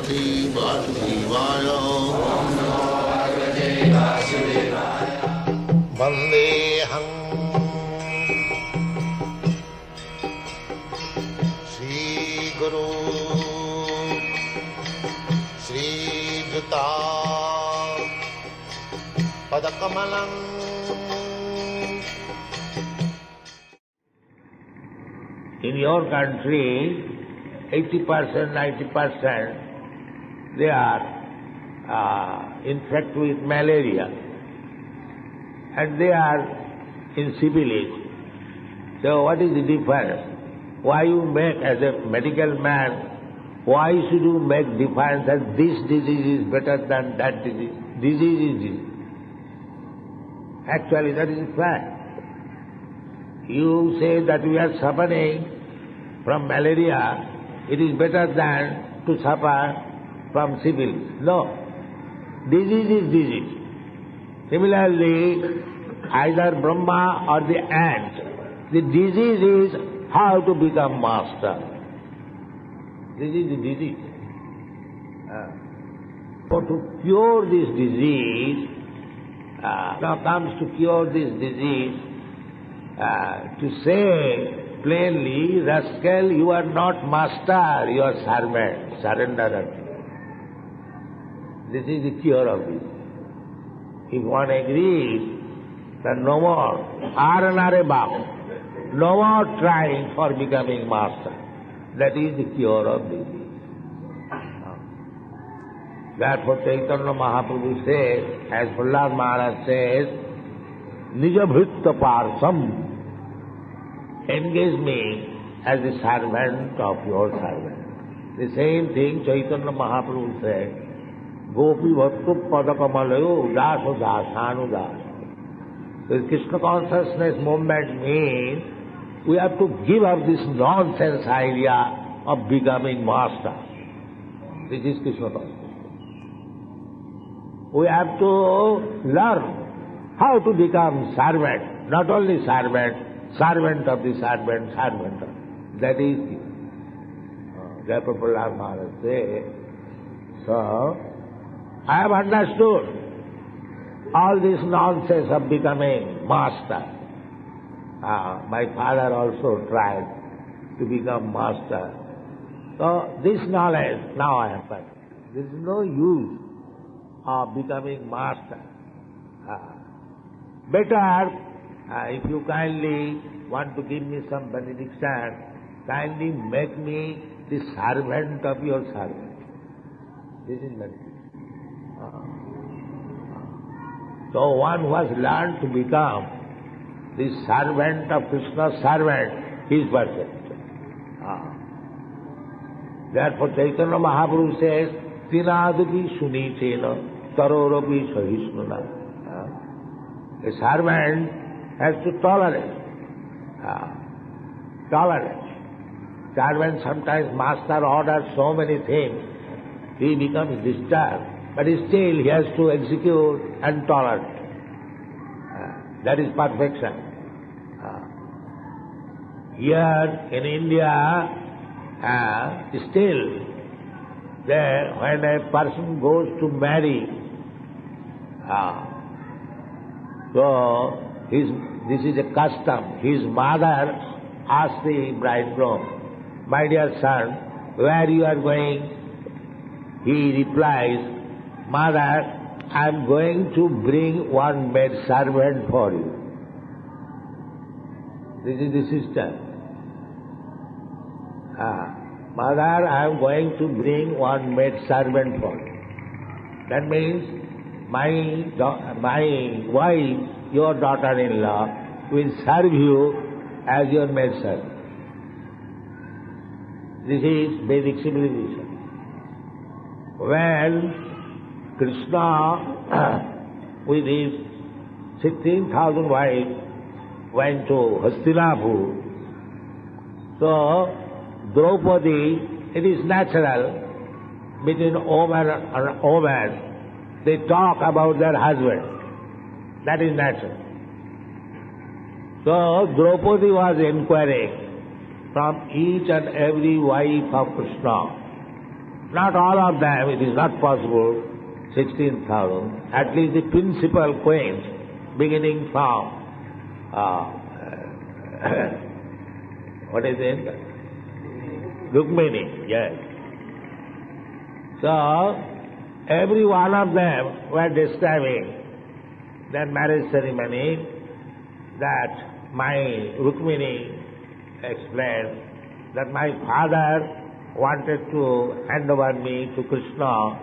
भगवते वासुदेवाय। वन्देऽहं श्रीगुरो श्रीयुता पदकमलम्। In your country, 80%, 90% they are infected with malaria and they are in syphilis. So what is the difference? Why you make, as a medical man, why should you make difference that this disease is better than that disease? Disease is disease. Actually that is fact. You say that we are suffering from malaria, it is better than to suffer from syphilis. No. Disease is disease. Similarly, either Brahma or the ant, the disease is how to become master. This is the disease. So to cure this disease, now comes to cure this disease, to say plainly, rascal, you are not master, you are servant, surrender. This is the cure of this. If one agrees, then no more aranare bab, no more trying for becoming master. That is the cure of this. Therefore Chaitanya Mahaprabhu says, as Prahlad Maharaj says, Nija Bhritta Parsam, engage me as the servant of your servant. The same thing Chaitanya Mahaprabhu said, Gopi Bhattu Padakamalayo Daso Dasanu Das. The Krishna consciousness movement means we have to give up this nonsense idea of becoming master. This is Krishna consciousness. We have to learn how to become servant, not only servant, servant of the servant, servant of. That is the Therefore Prahlad Maharaj says, so I have understood all this nonsense of becoming master. My father also tried to become master. So this knowledge now I have got. There is no use of becoming master. Better, if you kindly want to give me some benediction, kindly make me the servant of your servant. This is benediction. So one who has learned to become the servant of Krishna's servant, he is perfect. Therefore Chaitanya Mahaprabhu says, Tinaduki sunitena taroropi sahisnuna. A servant has to tolerate. Servant, sometimes master orders so many things, he becomes disturbed, but still he has to execute and tolerate. That is perfection. Here in India, still, when a person goes to marry, so this is a custom. His mother asks the bridegroom, my dear son, where you are going? He replies, Mother, I am going to bring one maid servant for you. This is the system. Mother, I am going to bring one maid servant for you. That means my wife, your daughter-in-law, will serve you as your maid servant. This is Vedic civilization. When Krishna, with his 16,000 wives, went to Hastinapur, so Draupadi, it is natural, between woman and woman, they talk about their husband. That is natural. So Draupadi was inquiring from each and every wife of Krishna, Not all of them, it is not possible, 16,000. At least the principal queens, beginning from, what is it? Rukmini, yes. So, every one of them were describing their marriage ceremony, that my Rukmini explained that my father wanted to hand over me to Krishna,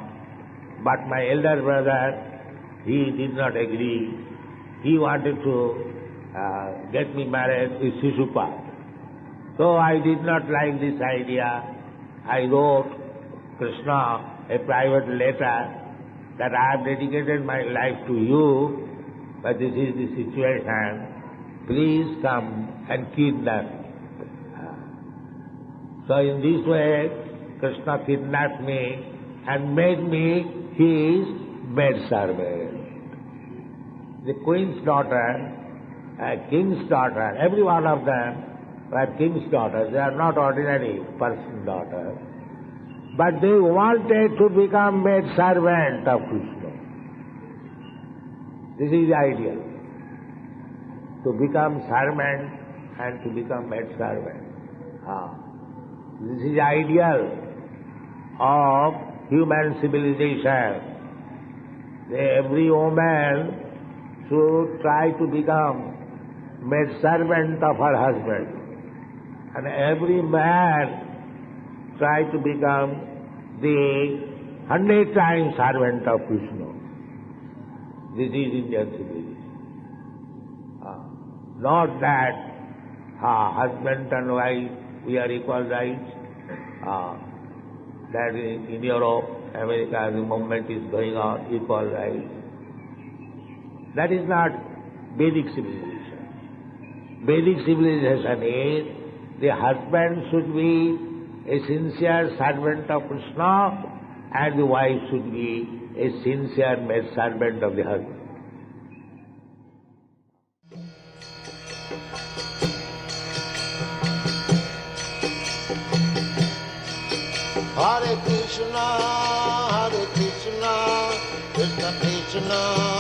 but my elder brother, he did not agree. He wanted to get me married with Shishupal. So I did not like this idea. I wrote Krishna a private letter that I have dedicated my life to you, but this is the situation. Please come and kidnap me. So in this way, Krishna kidnapped me and made me his maidservant. The queen's daughter, king's daughter, every one of them were king's daughters. They are not ordinary person's daughters. But they wanted to become maidservant of Krishna. This is the ideal. To become servant and to become maidservant. This is the ideal of human civilization. Every woman should try to become maidservant of her husband. And every man try to become the 100 times servant of Krishna. This is Indian civilization. Not that husband and wife, we are equal rights. That in Europe, America, the movement is going on, equal rights. That is not Vedic civilization. Vedic civilization is the husband should be a sincere servant of Krishna and the wife should be a sincere maidservant of the husband. Hare Krishna, Krishna Krishna